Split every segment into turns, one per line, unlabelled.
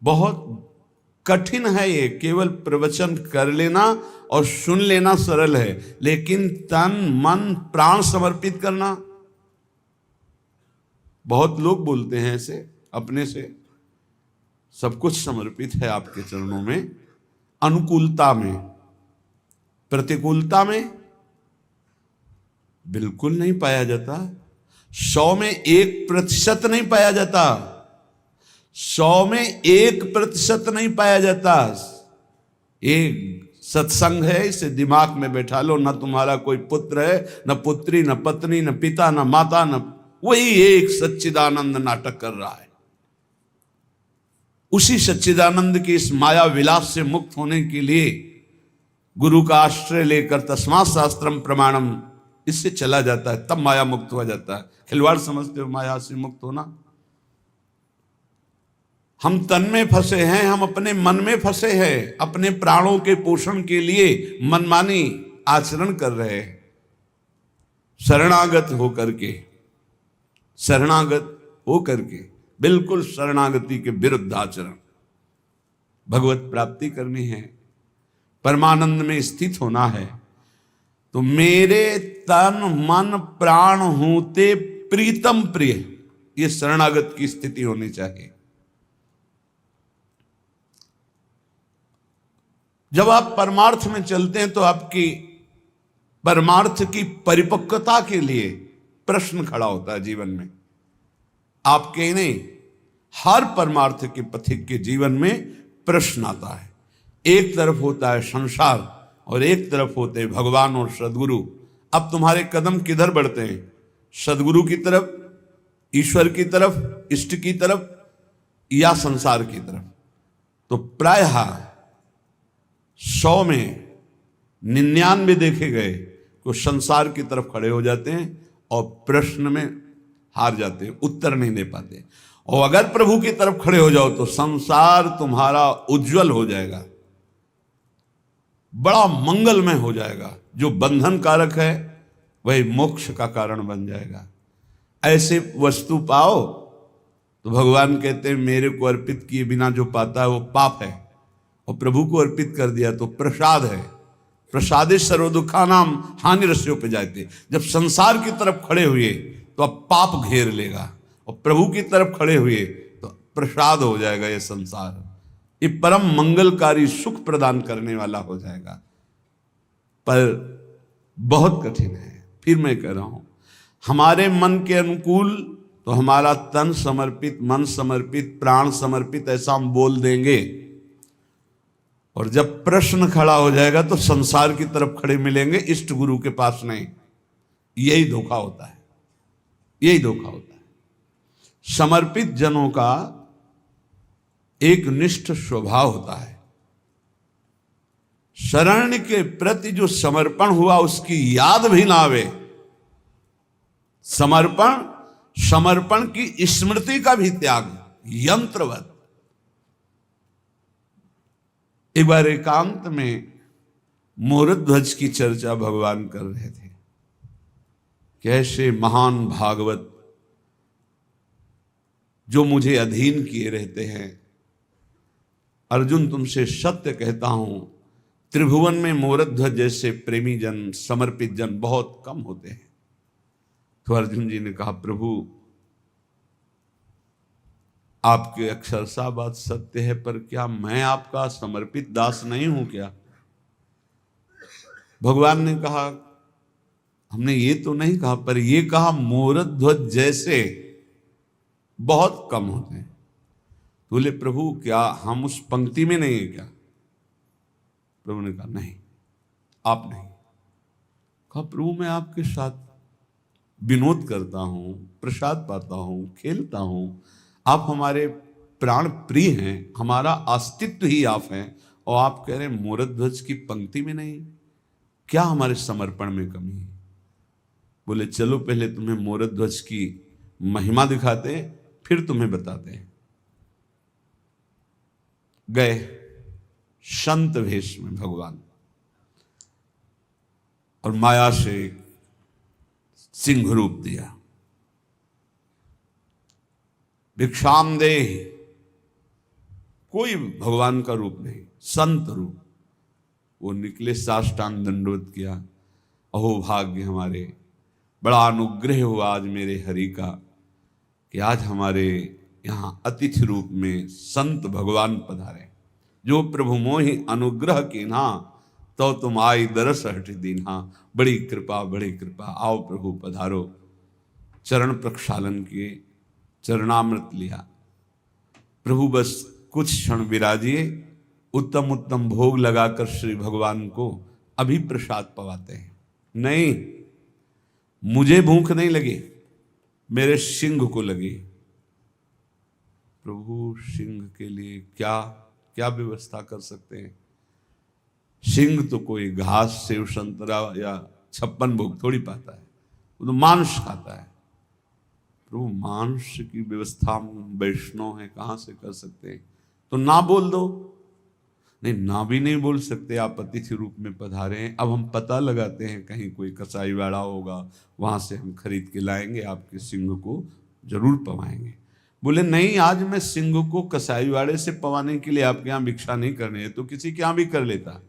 बहुत कठिन है ये। केवल प्रवचन कर लेना और सुन लेना सरल है, लेकिन तन मन प्राण समर्पित करना, बहुत लोग बोलते हैं ऐसे अपने से, सब कुछ समर्पित है आपके चरणों में, अनुकूलता में, प्रतिकूलता में बिल्कुल नहीं पाया जाता। 100 में 1% नहीं पाया जाता, 100 में 1% नहीं पाया जाता। एक सत्संग है, इसे दिमाग में बैठा लो। न तुम्हारा कोई पुत्र है, न पुत्री, न पत्नी, न पिता, न माता, न वही एक सच्चिदानंद नाटक कर रहा है। उसी सच्चिदानंद की इस माया विलास से मुक्त होने के लिए गुरु का आश्रय लेकर तस्मात् शास्त्रम प्रमाणम, इससे चला जाता है, तब माया मुक्त हो जाता है। खिलवाड़ समझते हो माया से मुक्त होना? हम तन में फंसे हैं, हम अपने मन में फंसे हैं, अपने प्राणों के पोषण के लिए मनमानी आचरण कर रहे हैं, शरणागत होकर के, शरणागत होकर के, बिल्कुल शरणागति के विरुद्ध आचरण। भगवत प्राप्ति करनी है, परमानंद में स्थित होना है, तो मेरे तन मन प्राण होते प्रीतम प्रिय, ये शरणागत की स्थिति होनी चाहिए। जब आप परमार्थ में चलते हैं तो आपकी परमार्थ की परिपक्वता के लिए प्रश्न खड़ा होता है जीवन में। आपके ही नहीं, हर परमार्थ के पथिक के जीवन में प्रश्न आता है। एक तरफ होता है संसार और एक तरफ होते हैं भगवान और सदगुरु। अब तुम्हारे कदम किधर बढ़ते हैं? सदगुरु की तरफ, ईश्वर की तरफ, इष्ट की तरफ, या संसार की तरफ? तो प्रायः 100 में 99 देखे गए तो संसार की तरफ खड़े हो जाते हैं और प्रश्न में हार जाते हैं, उत्तर नहीं दे पाते। और अगर प्रभु की तरफ खड़े हो जाओ तो संसार तुम्हारा उज्जवल हो जाएगा, बड़ा मंगलमय हो जाएगा। जो बंधन कारक है वही मोक्ष का कारण बन जाएगा। ऐसे वस्तु पाओ तो भगवान कहते हैं मेरे को अर्पित किए बिना जो पाता है वो पाप है, और प्रभु को अर्पित कर दिया तो प्रसाद है। प्रसादे सर्व दुखानाम हानिरस्योपजायते। जब संसार की तरफ खड़े हुए तो अब पाप घेर लेगा, और प्रभु की तरफ खड़े हुए तो प्रसाद हो जाएगा। ये संसार ये परम मंगलकारी सुख प्रदान करने वाला हो जाएगा, पर बहुत कठिन है। फिर मैं कह रहा हूं, हमारे मन के अनुकूल तो हमारा तन समर्पित, मन समर्पित, प्राण समर्पित, ऐसा हम बोल देंगे, और जब प्रश्न खड़ा हो जाएगा तो संसार की तरफ खड़े मिलेंगे, इष्ट गुरु के पास नहीं। यही धोखा होता है, यही धोखा होता है। समर्पित जनों का एक निष्ठ स्वभाव होता है। शरण के प्रति जो समर्पण हुआ उसकी याद भी ना आवे, समर्पण की स्मृति का भी त्याग, यंत्रवत। एक बार एकांत में मोरध्वज की चर्चा भगवान कर रहे थे। कैसे महान भागवत जो मुझे अधीन किए रहते हैं, अर्जुन तुमसे सत्य कहता हूं, त्रिभुवन में मोरध्वज जैसे प्रेमी जन, समर्पित जन बहुत कम होते हैं। तो अर्जुन जी ने कहा, प्रभु आपके अक्षरशा बात सत्य है, पर क्या मैं आपका समर्पित दास नहीं हूं क्या? भगवान ने कहा, हमने ये तो नहीं कहा, पर ये कहा मोरध्वज जैसे बहुत कम होते हैं। बोले प्रभु क्या हम उस पंक्ति में नहीं है क्या? प्रभु ने कहा नहीं, आप नहीं। कहा प्रभु मैं आपके साथ विनोद करता हूं, प्रसाद पाता हूं, खेलता हूं, आप हमारे प्राण प्रिय हैं, हमारा अस्तित्व ही आप हैं, और आप कह रहे हैं मोरध्वज की पंक्ति में नहीं? क्या हमारे समर्पण में कमी है? बोले चलो पहले तुम्हें मोरध्वज की महिमा दिखाते हैं, फिर तुम्हें बताते हैं। गए संत वेश में भगवान, और माया से सिंह रूप दिया। भिक्षाम दे, कोई भगवान का रूप नहीं, संत रूप। वो निकले, साष्टांग दंडवत किया। अहो भाग्य हमारे, बड़ा अनुग्रह हुआ आज मेरे हरि का कि आज हमारे यहाँ अतिथि रूप में संत भगवान पधारे। जो प्रभु मोहि अनुग्रह कीन्हा, तो तुम आई दरस हठ दीन्हा। बड़ी कृपा, बड़ी कृपा, आओ प्रभु पधारो। चरण प्रक्षालन किए, चरणामृत लिया। प्रभु बस कुछ क्षण विराजिए, उत्तम उत्तम भोग लगाकर श्री भगवान को अभी प्रसाद पवाते हैं। नहीं, मुझे भूख नहीं लगी, मेरे सिंह को लगी। प्रभु सिंह के लिए क्या क्या व्यवस्था कर सकते हैं? सिंह तो कोई घास, सेव, संतरा या 56 भोग थोड़ी पाता है, वो तो मांस खाता है। प्रभु मांस की व्यवस्था वैष्णव है, कहां से कर सकते हैं? तो ना बोल दो। नहीं, ना भी नहीं बोल सकते, आप अतिथि रूप में पधारे हैं। अब हम पता लगाते हैं, कहीं कोई कसाई वाड़ा होगा, वहां से हम खरीद के लाएंगे, आपके सिंह को जरूर पवाएंगे। बोले नहीं, आज मैं सिंह को कसाई वाड़े से पवाने के लिए आपके यहाँ भिक्षा नहीं करने है, तो किसी के यहाँ भी कर लेता,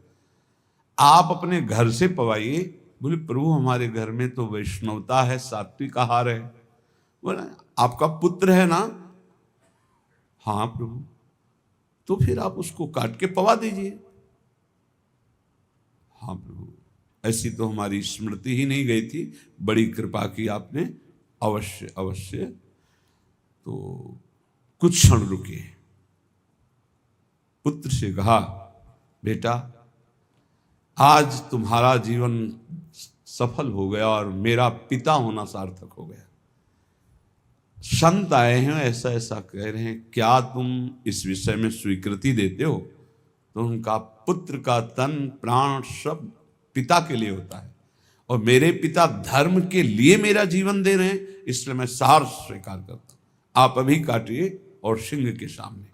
आप अपने घर से पवाइए। बोले प्रभु हमारे घर में तो वैष्णवता है, सात्विक आहार है। बोले आपका पुत्र है ना? हाँ प्रभु। तो फिर आप उसको काट के पवा दीजिए। हाँ प्रभु, ऐसी तो हमारी स्मृति ही नहीं गई थी, बड़ी कृपा की आपने, अवश्य अवश्य। तो कुछ क्षण रुके, पुत्र से कहा बेटा आज तुम्हारा जीवन सफल हो गया और मेरा पिता होना सार्थक हो गया। संत आए हैं, ऐसा ऐसा कह रहे हैं, क्या तुम इस विषय में स्वीकृति देते हो? तो उनका पुत्र का तन प्राण सब पिता के लिए होता है, और मेरे पिता धर्म के लिए मेरा जीवन दे रहे हैं, इसलिए मैं सार स्वीकार करता हूं। आप अभी काटिए और सिंह के सामने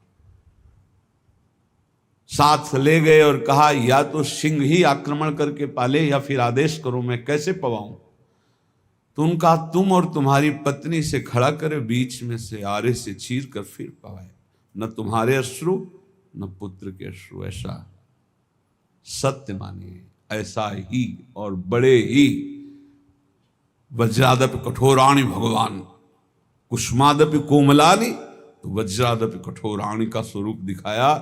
साथ ले गए और कहा या तो सिंह ही आक्रमण करके पाले या फिर आदेश करो, मैं कैसे पवाऊं? तो उनका तुम और तुम्हारी पत्नी से खड़ा करे, बीच में से आरे से चीर कर फिर पवाए। न तुम्हारे अश्रु न पुत्र के अश्रु। ऐसा सत्य मानिए, ऐसा ही और बड़े ही। वज्रादपि कठोराणि भगवान कुष्मादपि कोमलानि, तो वज्रादपि कठोराणि का स्वरूप दिखाया,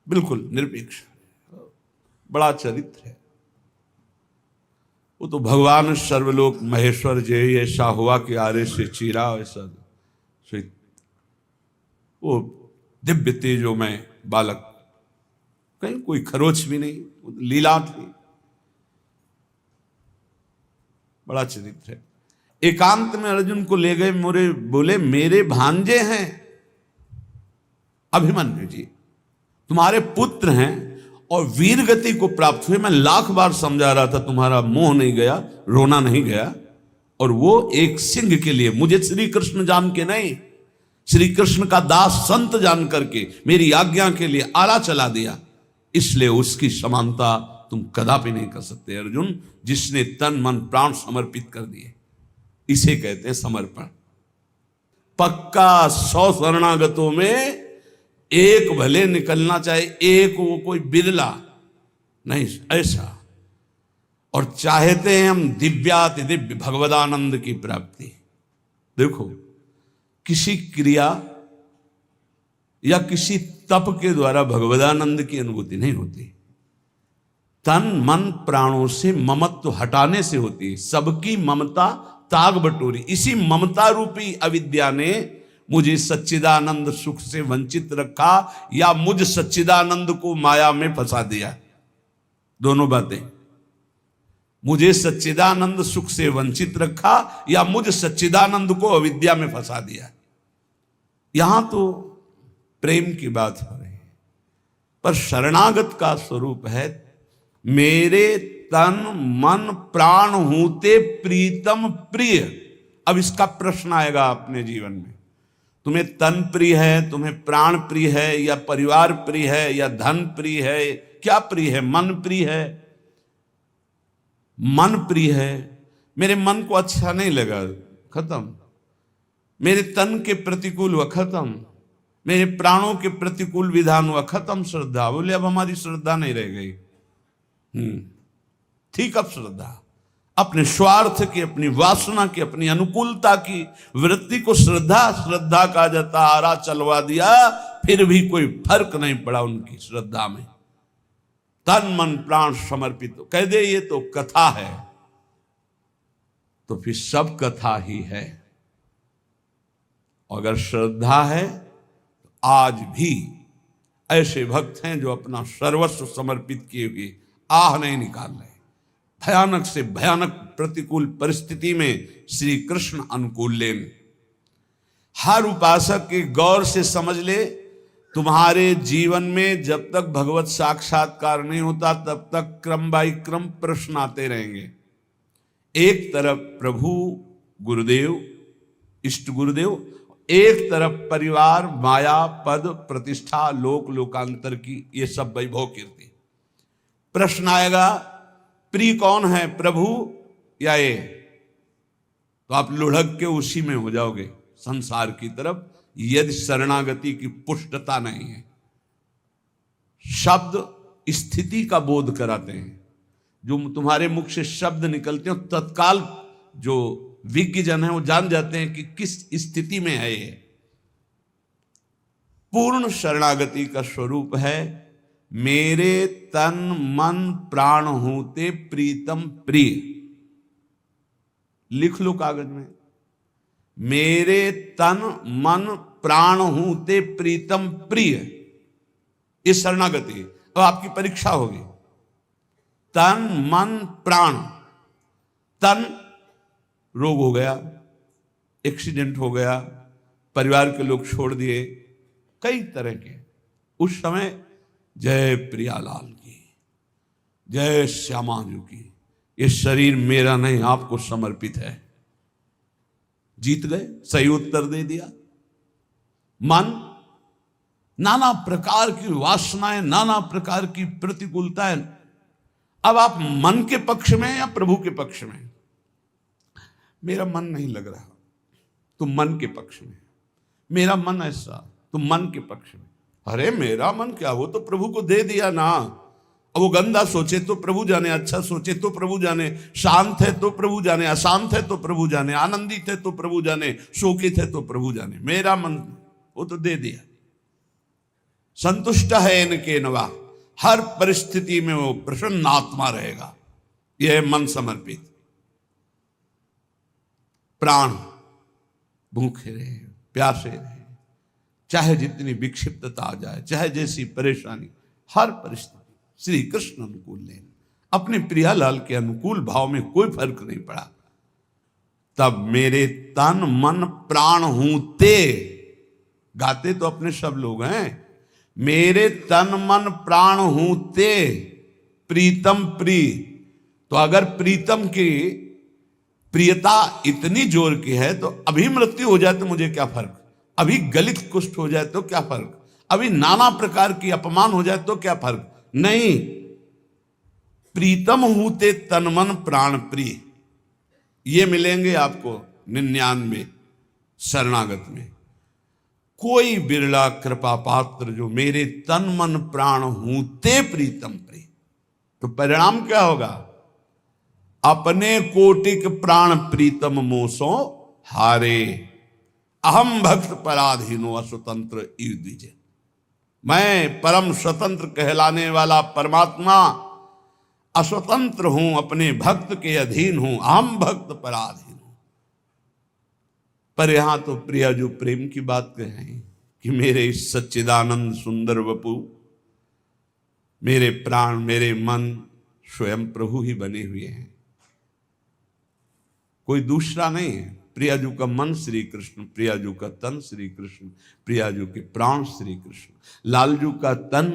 बिल्कुल निरपेक्ष, बड़ा चरित्र है। वो तो भगवान सर्वलोक महेश्वर जय ऐसा हुआ कि आरे से चीरा, ऐसा वो दिव्य तेजो में बालक, कहीं कोई खरोच भी नहीं, लीला थी, बड़ा चरित्र है। एकांत में अर्जुन को ले गए, मोरे बोले मेरे भांजे हैं अभिमन्यु जी, तुम्हारे पुत्र हैं और वीर गति को प्राप्त हुए। मैं लाख बार समझा रहा था, तुम्हारा मोह नहीं गया, रोना नहीं गया। और वो एक सिंह के लिए, मुझे श्री कृष्ण जान के नहीं, श्री कृष्ण का दास संत जान करके मेरी आज्ञा के लिए आला चला दिया, इसलिए उसकी समानता तुम कदापि नहीं कर सकते अर्जुन, जिसने तन मन प्राण समर्पित कर दिए। इसे कहते हैं समर्पण। पक्का 100 शरणागतों में एक भले निकलना चाहे, एक वो कोई बिरला नहीं, ऐसा। और चाहते हैं हम दिव्याति दिव्य भगवदानंद की प्राप्ति। देखो, किसी क्रिया या किसी तप के द्वारा भगवदानंद की अनुभूति नहीं होती, तन मन प्राणों से ममत्व हटाने से होती है। सबकी ममता ताग बटोरी, इसी ममता रूपी अविद्या ने मुझे सच्चिदानंद सुख से वंचित रखा या मुझ सच्चिदानंद को माया में फंसा दिया। दोनों बातें, मुझे सच्चिदानंद सुख से वंचित रखा या मुझ सच्चिदानंद को अविद्या में फंसा दिया। यहां तो प्रेम की बात हो रही है, पर शरणागत का स्वरूप है मेरे तन मन प्राण हूते प्रीतम प्रिय। अब इसका प्रश्न आएगा अपने जीवन में, तुम्हें तन प्रिय है, तुम्हें प्राण प्रिय है, या परिवार प्रिय है, या धन प्रिय है, क्या प्रिय है? मन प्रिय है। मन प्रिय है, मेरे मन को अच्छा नहीं लगा, खत्म। मेरे तन के प्रतिकूल हुआ, खत्म। मेरे प्राणों के प्रतिकूल विधान हुआ, खत्म श्रद्धा। बोले अब हमारी श्रद्धा नहीं रह गई। ठीक, अब श्रद्धा अपने स्वार्थ की, अपनी वासना की, अपनी अनुकूलता की वृत्ति को श्रद्धा का जाता आरा चलवा दिया, फिर भी कोई फर्क नहीं पड़ा उनकी श्रद्धा में। तन मन प्राण समर्पित कह दे ये तो कथा है, तो फिर सब कथा ही है। अगर श्रद्धा है तो आज भी ऐसे भक्त हैं जो अपना सर्वस्व समर्पित किए हुए आह नहीं निकाल रहे। भयानक से भयानक प्रतिकूल परिस्थिति में श्री कृष्ण अनुकूल लेन। हर उपासक के गौर से समझ ले, तुम्हारे जीवन में जब तक भगवत साक्षात्कार नहीं होता तब तक क्रम बाई क्रम प्रश्न आते रहेंगे। एक तरफ प्रभु गुरुदेव, इष्ट गुरुदेव, एक तरफ परिवार, माया, पद, प्रतिष्ठा, लोक लोकांतर की ये सब वैभव कीर्ति। प्रश्न आएगा प्रिय कौन है, प्रभु या ये? तो आप लुढ़क के उसी में हो जाओगे संसार की तरफ, यदि शरणागति की पुष्टता नहीं है। शब्द स्थिति का बोध कराते हैं। जो तुम्हारे मुख से शब्द निकलते हैं तत्काल जो विज्ञ जन है वो जान जाते हैं कि किस स्थिति में है ये। पूर्ण शरणागति का स्वरूप है मेरे तन मन प्राण होते प्रीतम प्रिय। लिख लो कागज में, मेरे तन मन प्राण होते प्रीतम प्रिय। ये शरणागति। अब आपकी परीक्षा होगी। तन मन प्राण। तन रोग हो गया, एक्सीडेंट हो गया, परिवार के लोग छोड़ दिए, कई तरह के। उस समय जय प्रियालाल की, जय श्यामाजू की, ये शरीर मेरा नहीं आपको समर्पित है। जीत गए, सही उत्तर दे दिया। मन, नाना प्रकार की वासनाएं, नाना प्रकार की प्रतिकूलताएं। अब आप मन के पक्ष में या प्रभु के पक्ष में? मेरा मन नहीं लग रहा, तुम मन के पक्ष में। मेरा मन ऐसा, तुम मन के पक्ष में। अरे मेरा मन क्या, वो तो प्रभु को दे दिया ना। अब वो गंदा सोचे तो प्रभु जाने, अच्छा सोचे तो प्रभु जाने, शांत है तो प्रभु जाने, अशांत है तो प्रभु जाने, आनंदित है तो प्रभु जाने, शोकित है तो प्रभु जाने। मेरा मन वो तो दे दिया। संतुष्ट है इनके नवा, हर परिस्थिति में वो प्रसन्न आत्मा रहेगा। यह है मन समर्पित। प्राण भूखे रहे, प्यासे रहे, चाहे जितनी विक्षिप्तता आ जाए, चाहे जैसी परेशानी, हर परिस्थिति श्री कृष्ण अनुकूल लेन। अपने प्रियालाल के अनुकूल भाव में कोई फर्क नहीं पड़ा। तब मेरे तन मन प्राण हूते, गाते तो अपने सब लोग हैं। मेरे तन मन प्राण हूते प्रीतम प्रिय। तो अगर प्रीतम की प्रियता इतनी जोर की है तो अभी मृत्यु हो जाए तो मुझे क्या फर्क, अभी गलित कुष्ठ हो जाए तो क्या फर्क, अभी नाना प्रकार की अपमान हो जाए तो क्या फर्क नहीं। प्रीतम हूते तन मन प्राण प्रिय, ये मिलेंगे आपको 99 शरणागत में। कोई बिरला कृपा पात्र जो मेरे तन मन प्राण हूते प्रीतम प्रिय। तो परिणाम क्या होगा? अपने कोटिक प्राण प्रीतम मोसो हारे, अहम भक्त पराधीनो अस्वतंत्र युद्ध। मैं परम स्वतंत्र कहलाने वाला परमात्मा अस्वतंत्र हूं, अपने भक्त के अधीन हूं, अहम भक्त पराधीन हूं। पर यहां तो प्रिया जो प्रेम की बात कहें कि मेरे इस सच्चिदानंद सुंदर वपु, मेरे प्राण मेरे मन स्वयं प्रभु ही बने हुए हैं, कोई दूसरा नहीं है। प्रियाजू का मन श्री कृष्ण, प्रियाजू का तन श्री कृष्ण, प्रियाजू के प्राण श्री कृष्ण, लालजू का तन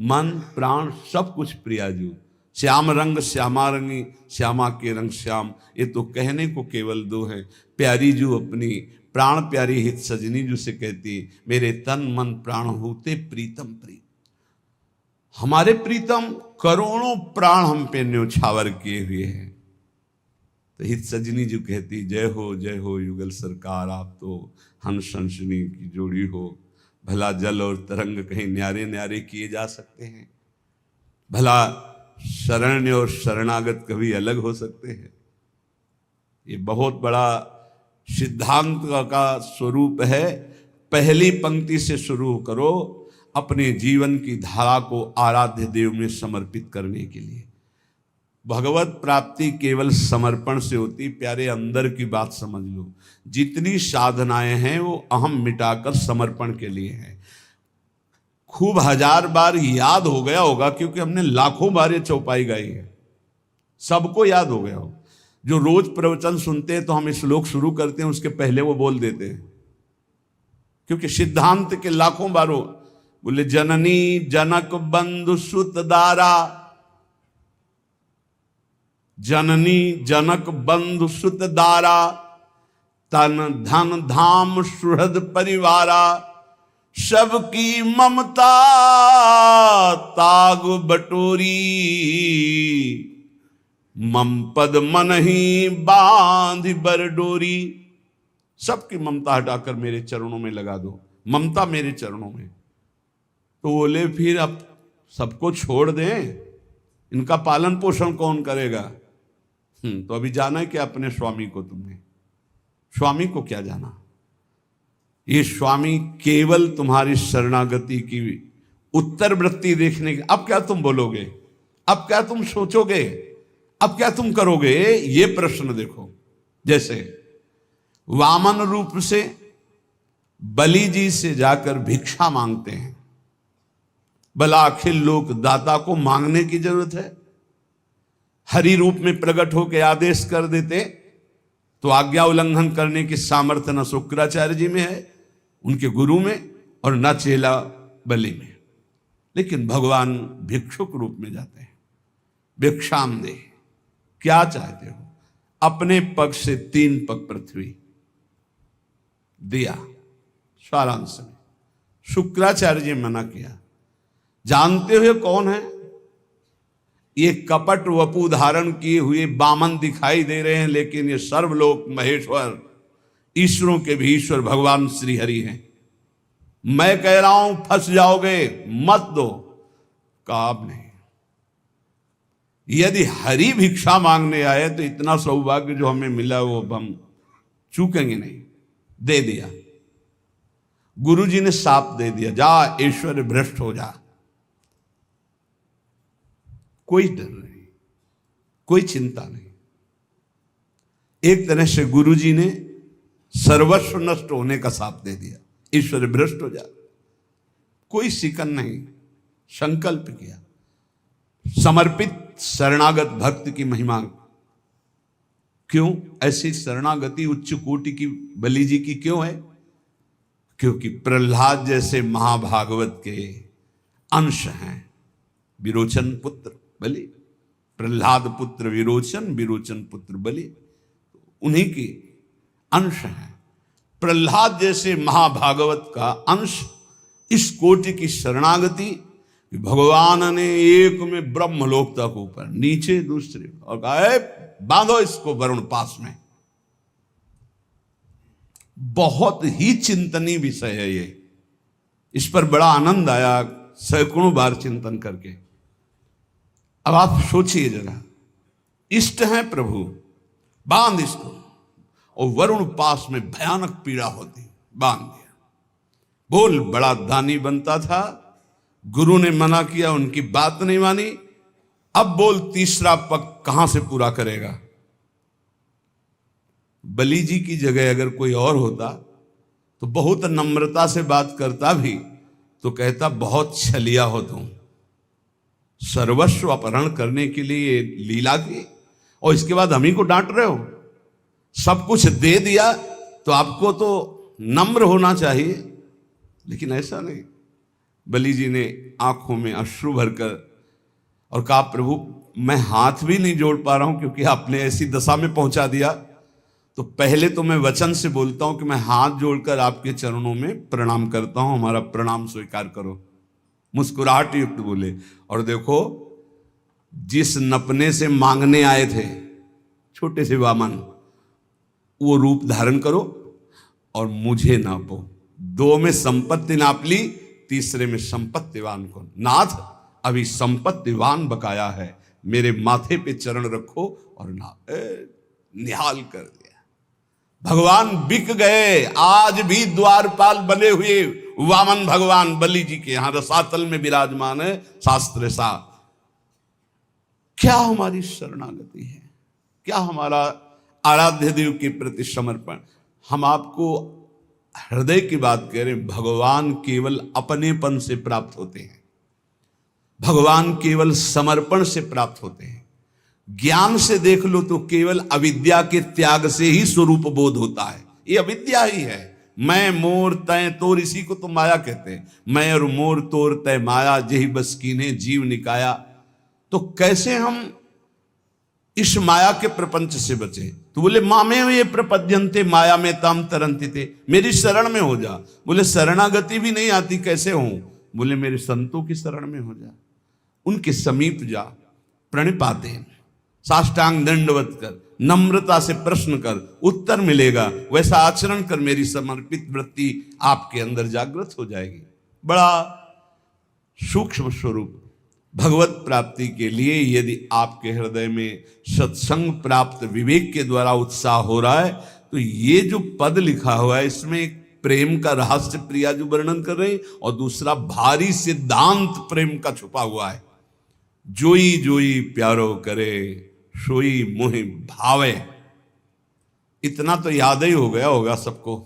मन प्राण सब कुछ प्रियाजू। श्याम रंग श्यामा रंगी, श्यामा के रंग श्याम, ये तो कहने को केवल दो है। प्यारी जू अपनी प्राण प्यारी हित सजनी जू से कहती, मेरे तन मन प्राण होते प्रीतम प्रिय। हमारे प्रीतम करोड़ों प्राण हम पे न्योछावर किए हुए हैं। तो हित सजनी जो कहती, जय हो युगल सरकार, आप तो हंस हंसनी की जोड़ी हो, भला जल और तरंग कहीं न्यारे न्यारे किए जा सकते हैं? भला शरण्य और शरणागत कभी अलग हो सकते हैं? ये बहुत बड़ा सिद्धांत का स्वरूप है। पहली पंक्ति से शुरू करो अपने जीवन की धारा को आराध्य देव में समर्पित करने के लिए। भगवत प्राप्ति केवल समर्पण से होती। प्यारे, अंदर की बात समझ लो, जितनी साधनाएं हैं वो अहम मिटाकर समर्पण के लिए हैं। खूब 1000 बार याद हो गया होगा, क्योंकि हमने लाखों बार ये चौपाई गाई है, सबको याद हो गया हो। जो रोज प्रवचन सुनते हैं तो हम श्लोक शुरू करते हैं, उसके पहले वो बोल देते हैं, क्योंकि सिद्धांत के लाखों बार हो। बोले जननी जनक बंधु सुत दारा, जननी जनक बंधु सुत दारा, तन धन धाम सुहृद परिवारा, सबकी ममता ताग बटोरी, मम पद मन ही बांध बरडोरी। सबकी ममता हटाकर मेरे चरणों में लगा दो, ममता मेरे चरणों में। तो बोले फिर अब सबको छोड़ दें, इनका पालन पोषण कौन करेगा? तो अभी जाना है क्या अपने स्वामी को? तुमने स्वामी को क्या जाना? ये स्वामी केवल तुम्हारी शरणागति की उत्तर वृत्ति देखने के। अब क्या तुम बोलोगे? अब क्या तुम सोचोगे? अब क्या तुम करोगे? ये प्रश्न देखो। जैसे वामन रूप से बलि जी से जाकर भिक्षा मांगते हैं, भला अखिल लोक दाता को मांगने की जरूरत है? हरि रूप में प्रकट होकर आदेश कर देते तो आज्ञा उल्लंघन करने की सामर्थ्य न शुक्राचार्य जी में है, उनके गुरु में, और न चेला बलि में। लेकिन भगवान भिक्षुक रूप में जाते हैं। भिक्षाम दे, क्या चाहते हो? अपने पग से 3 पग पृथ्वी दिया सारांश में। शुक्राचार्य जी मना किया। जानते हो कौन है? ये कपट वपु धारण किए हुए बामन दिखाई दे रहे हैं, लेकिन ये सर्वलोक महेश्वर, ईश्वरों के भी ईश्वर भगवान श्री हरि हैं। मैं कह रहा हूं फंस जाओगे, मत दो। काब नहीं। यदि हरि भिक्षा मांगने आए तो इतना सौभाग्य जो हमें मिला वो हम चूकेंगे नहीं। दे दिया। गुरुजी ने साप दे दिया, जा ईश्वर भ्रष्ट हो जा। कोई डर नहीं, कोई चिंता नहीं। एक तरह से गुरुजी ने सर्वस्व नष्ट होने का साप दे दिया, ईश्वर भ्रष्ट हो जा। कोई शिकन नहीं, संकल्प किया। समर्पित शरणागत भक्त की महिमा क्यों? ऐसी शरणागति उच्च कोटि की बलि जी की क्यों है? क्योंकि प्रहलाद जैसे महाभागवत के अंश हैं। विरोचन पुत्र बलि, प्रहलाद पुत्र विरोचन, विरोचन पुत्र बलि, उन्हीं के अंश हैं। प्रहलाद जैसे महाभागवत का अंश, इस कोटि की शरणागति। भगवान ने एक में ब्रह्मलोक तक ऊपर, नीचे दूसरे, और कहा बांधो इसको वरुण पास में। बहुत ही चिंतनीय विषय है ये। इस पर बड़ा आनंद आया सैकड़ों बार चिंतन करके। अब आप सोचिए जरा, इष्ट है प्रभु, बांध इसको, और वरुण पास में भयानक पीड़ा होती, बांध दिया। बोल, बड़ा दानी बनता था, गुरु ने मना किया, उनकी बात नहीं मानी। अब बोल, तीसरा पग कहां से पूरा करेगा? बलि जी की जगह अगर कोई और होता तो बहुत नम्रता से बात करता भी, तो कहता बहुत छलिया हो तुम, सर्वस्व अपहरण करने के लिए लीला की, और इसके बाद हम ही को डांट रहे हो। सब कुछ दे दिया तो आपको तो नम्र होना चाहिए, लेकिन ऐसा नहीं। बलि जी ने आंखों में अश्रु भरकर और कहा, प्रभु मैं हाथ भी नहीं जोड़ पा रहा हूं, क्योंकि आपने ऐसी दशा में पहुंचा दिया। तो पहले तो मैं वचन से बोलता हूं कि मैं हाथ जोड़कर आपके चरणों में प्रणाम करता हूं, हमारा प्रणाम स्वीकार करो। मुस्कुराहट युक्त बोले, और देखो जिस नपने से मांगने आए थे, छोटे से वामन, वो रूप धारण करो और मुझे नापो। दो में संपत्ति नाप ली, तीसरे में संपत्तिवान को, नाथ अभी संपत्तिवान बकाया है, मेरे माथे पे चरण रखो और निहाल कर दिया। भगवान बिक गए। आज भी द्वारपाल बने हुए वामन भगवान बलि जी के यहां रसातल में विराजमान है। शास्त्र सा क्या हमारी शरणागति है, क्या हमारा आराध्य देव के प्रति समर्पण। हम आपको हृदय की बात कह रहे हैं, भगवान केवल अपनेपन से प्राप्त होते हैं, भगवान केवल समर्पण से प्राप्त होते हैं। ज्ञान से देख लो तो केवल अविद्या के त्याग से ही स्वरूप बोध होता है। ये अविद्या ही है। मैं मोर तय तोर, इसी को तो माया कहते हैं। मैं और मोर तोर तय माया, जेहि बस कीन्हे जीव निकाया। तो कैसे हम इस माया के प्रपंच से बचे? तो बोले मामे ये प्रपद्यन्ते माया में ताम तरंति थे, मेरी शरण में हो जा। बोले शरणागति भी नहीं आती, कैसे हूं? बोले मेरे संतों की शरण में हो जा, उनके समीप जा, प्रणिपातेन साष्टांग दंडवत कर, नम्रता से प्रश्न कर, उत्तर मिलेगा। वैसा आचरण कर, मेरी समर्पित वृत्ति आपके अंदर जागृत हो जाएगी। बड़ा सूक्ष्म स्वरूप भगवत प्राप्ति के लिए यदि आपके हृदय में सत्संग प्राप्त विवेक के द्वारा उत्साह हो रहा है, तो ये जो पद लिखा हुआ है इसमें एक प्रेम का रहस्य प्रिया जो वर्णन कर रहे हैं, और दूसरा भारी सिद्धांत प्रेम का छुपा हुआ है। जोई जोई प्यारो करे, सोई मोहि भावे। इतना तो याद ही हो गया होगा सबको।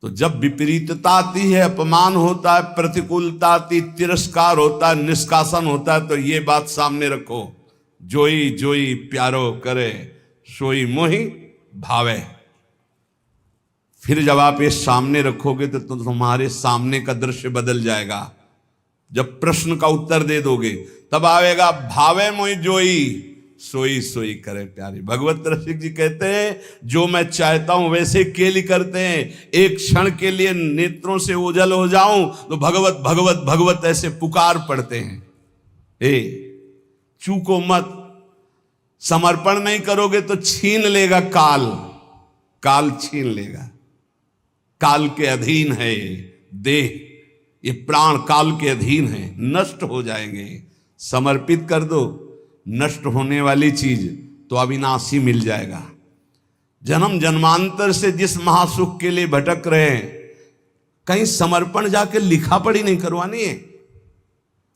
तो जब विपरीतता आती है, अपमान होता है, प्रतिकूलता आती, तिरस्कार होता है, निष्कासन होता है, तो ये बात सामने रखो, जोई जोई प्यारो करे, सोई मोहि भावे। फिर जब आप ये सामने रखोगे तो तुम्हारे सामने का दृश्य बदल जाएगा। जब प्रश्न का उत्तर दे दोगे तब आएगा भावे मोहि जोई, सोई सोई करे प्यारी। भगवत रसिक जी कहते हैं जो मैं चाहता हूं वैसे केली करते हैं। एक क्षण के लिए नेत्रों से ओझल हो जाऊं तो भगवत भगवत भगवत ऐसे पुकार पड़ते हैं। चूको मत, समर्पण नहीं करोगे तो छीन लेगा काल, काल छीन लेगा। काल के अधीन है देह, ये प्राण काल के अधीन है, नष्ट हो जाएंगे। समर्पित कर दो, नष्ट होने वाली चीज तो अविनाशी मिल जाएगा। जन्म जन्मांतर से जिस महासुख के लिए भटक रहे हैं, कहीं समर्पण जाके लिखा पढ़ी नहीं करवानी है,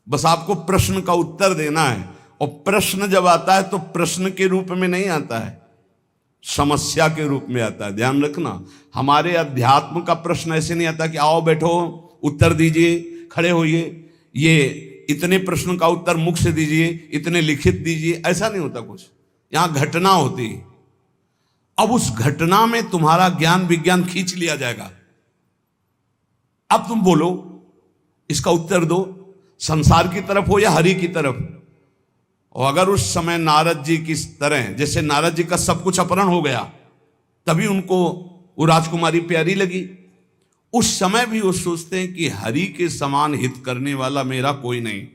बस आपको प्रश्न का उत्तर देना है। और प्रश्न जब आता है तो प्रश्न के रूप में नहीं आता है, समस्या के रूप में आता है। ध्यान रखना, हमारे अध्यात्म का प्रश्न ऐसे नहीं आता कि आओ बैठो उत्तर दीजिए, खड़े होइए, ये इतने प्रश्न का उत्तर मुख से दीजिए, इतने लिखित दीजिए, ऐसा नहीं होता कुछ। यहां घटना होती। अब उस घटना में तुम्हारा ज्ञान विज्ञान खींच लिया जाएगा। अब तुम बोलो, इसका उत्तर दो, संसार की तरफ हो या हरि की तरफ। और अगर उस समय नारद जी की तरह, जैसे नारद जी का सब कुछ अपहरण हो गया, तभी उनको वो राजकुमारी प्यारी लगी, उस समय भी वो सोचते हैं कि हरि के समान हित करने वाला मेरा कोई नहीं।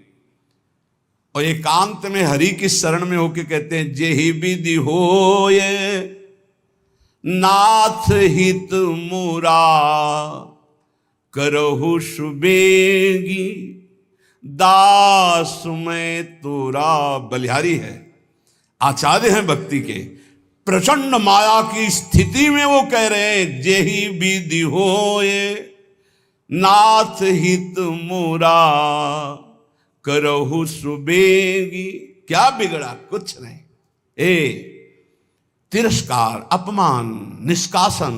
और एकांत में हरि की शरण में होके कहते हैं जेहि विधि होए नाथ हित मुरा, करहु सुबेगी दास मैं तोरा। बलिहारी है, आचार्य हैं भक्ति के। प्रचंड माया की स्थिति में वो कह रहे हैं जेहि विधि होए नाथ हित मोरा, करहु सुबेगी। क्या बिगड़ा? कुछ नहीं। तिरस्कार, अपमान, निष्कासन,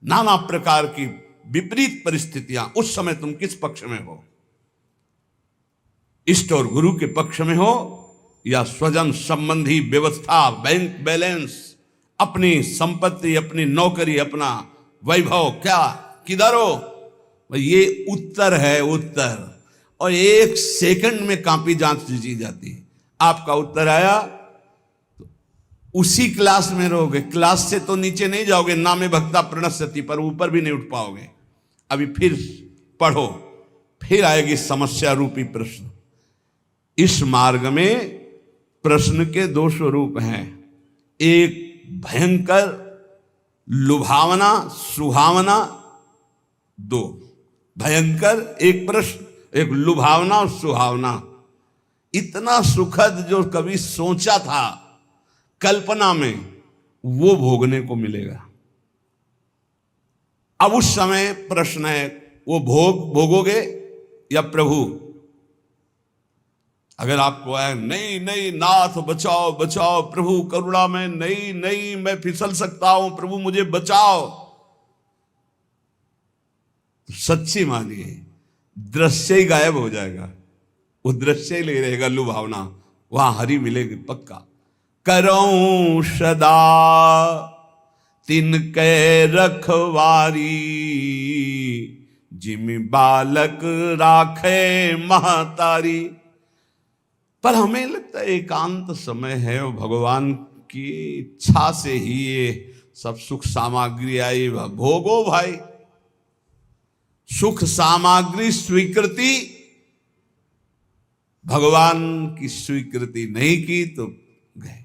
नाना प्रकार की विपरीत परिस्थितियां, उस समय तुम किस पक्ष में हो? इष्ट और गुरु के पक्ष में हो या स्वजन संबंधी व्यवस्था, बैंक बैलेंस, अपनी संपत्ति, अपनी नौकरी, अपना वैभव, क्या किधर हो? ये उत्तर है, उत्तर। और एक सेकंड में कॉपी जांच ली जाती है। आपका उत्तर आया तो उसी क्लास में रहोगे, क्लास से तो नीचे नहीं जाओगे, नामे भक्ता प्रणश्यति, पर ऊपर भी नहीं उठ पाओगे। अभी फिर पढ़ो, फिर आएगी समस्या रूपी प्रश्न। इस मार्ग में प्रश्न के दो स्वरूप हैं, एक भयंकर लुभावना सुहावना, दो, भयंकर एक प्रश्न, एक लुभावना और सुहावना। इतना सुखद जो कभी सोचा था कल्पना में, वो भोगने को मिलेगा। अब उस समय प्रश्न है, वो भोगोगे या प्रभु? अगर आपको है नहीं नहीं नाथ बचाओ बचाओ, प्रभु करुणा में, नहीं नहीं मैं फिसल सकता हूं, प्रभु मुझे बचाओ, तो सच्ची मानिए दृश्य ही गायब हो जाएगा, वो दृश्य ही ले रहेगा लुभावना, वहां हरि मिलेगी पक्का। करऊं सदा तिनके रखवारी, जिमि बालक राखे महतारी। पर हमें लगता है एकांत समय है और भगवान की इच्छा से ही ये सब सुख सामग्री आई, भोगो भाई। सुख सामग्री स्वीकृति, भगवान की स्वीकृति नहीं की तो गए।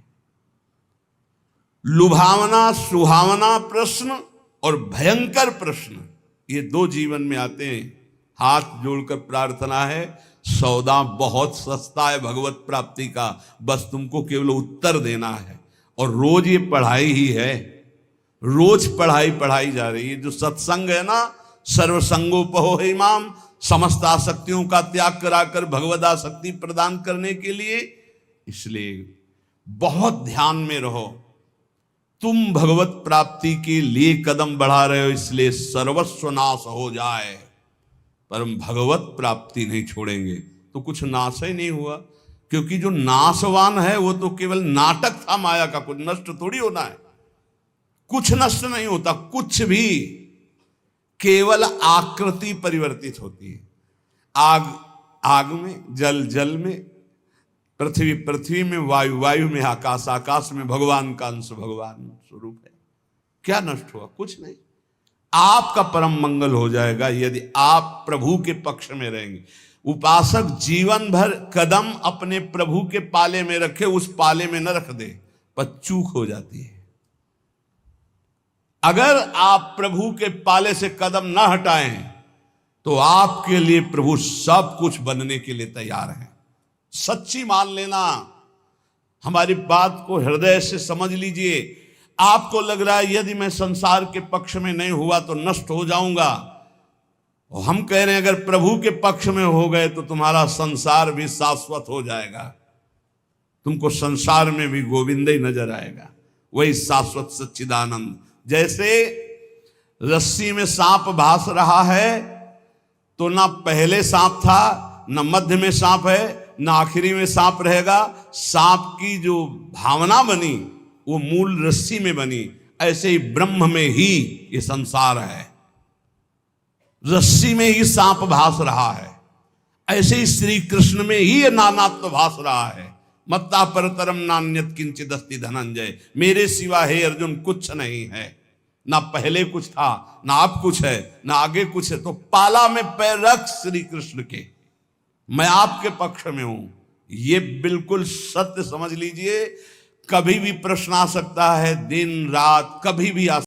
लुभावना सुहावना प्रश्न और भयंकर प्रश्न, ये दो जीवन में आते हैं। हाथ जोड़कर प्रार्थना है, सौदा बहुत सस्ता है भगवत प्राप्ति का, बस तुमको केवल उत्तर देना है। और रोज ये पढ़ाई ही है, रोज पढ़ाई जा रही है। जो सत्संग है ना, सर्वसंगोपहो है इमाम, समस्त आसक्तियों का त्याग कराकर भगवद आसक्ति प्रदान करने के लिए। इसलिए बहुत ध्यान में रहो, तुम भगवत प्राप्ति के लिए कदम बढ़ा रहे हो, इसलिए सर्वस्व नाश हो जाए पर हम भगवत प्राप्ति नहीं छोड़ेंगे तो कुछ नाश ही नहीं हुआ। क्योंकि जो नाशवान है वो तो केवल नाटक था माया का, कुछ नष्ट थोड़ी होना है, कुछ नष्ट नहीं होता, कुछ भी, केवल आकृति परिवर्तित होती है। आग आग में, जल जल में, पृथ्वी पृथ्वी में, वायु वायु में, आकाश आकाश में, भगवान का अंश भगवान स्वरूप है। क्या नष्ट हुआ? कुछ नहीं। आपका परम मंगल हो जाएगा यदि आप प्रभु के पक्ष में रहेंगे। उपासक जीवन भर कदम अपने प्रभु के पाले में रखे, उस पाले में न रख दे, पर चूक हो जाती है। अगर आप प्रभु के पाले से कदम न हटाएं तो आपके लिए प्रभु सब कुछ बनने के लिए तैयार है। सच्ची मान लेना, हमारी बात को हृदय से समझ लीजिए। आपको लग रहा है यदि मैं संसार के पक्ष में नहीं हुआ तो नष्ट हो जाऊंगा, और हम कह रहे हैं अगर प्रभु के पक्ष में हो गए तो तुम्हारा संसार भी शाश्वत हो जाएगा, तुमको संसार में भी गोविंद ही नजर आएगा, वही शाश्वत सच्चिदानंद। जैसे रस्सी में सांप भास रहा है तो ना पहले सांप था, ना मध्य में सांप है, ना आखिरी में सांप रहेगा। सांप की जो भावना बनी वो मूल रस्सी में बनी। ऐसे ही ब्रह्म में ही ये संसार है, रस्सी में ही सांप भास रहा है। ऐसे ही श्री कृष्ण में ही ये नानात्व भास रहा है। मत्ता परतरम नान्यत किंचित अस्ति धनंजय, मेरे सिवा हे अर्जुन कुछ नहीं है, ना पहले कुछ था, ना अब कुछ है, ना आगे कुछ है। तो पाला में पैर रख श्री कृष्ण के, मैं आपके पक्ष में हूं, ये बिल्कुल सत्य समझ लीजिए। कभी भी प्रश्न आ सकता है, दिन रात कभी भी आ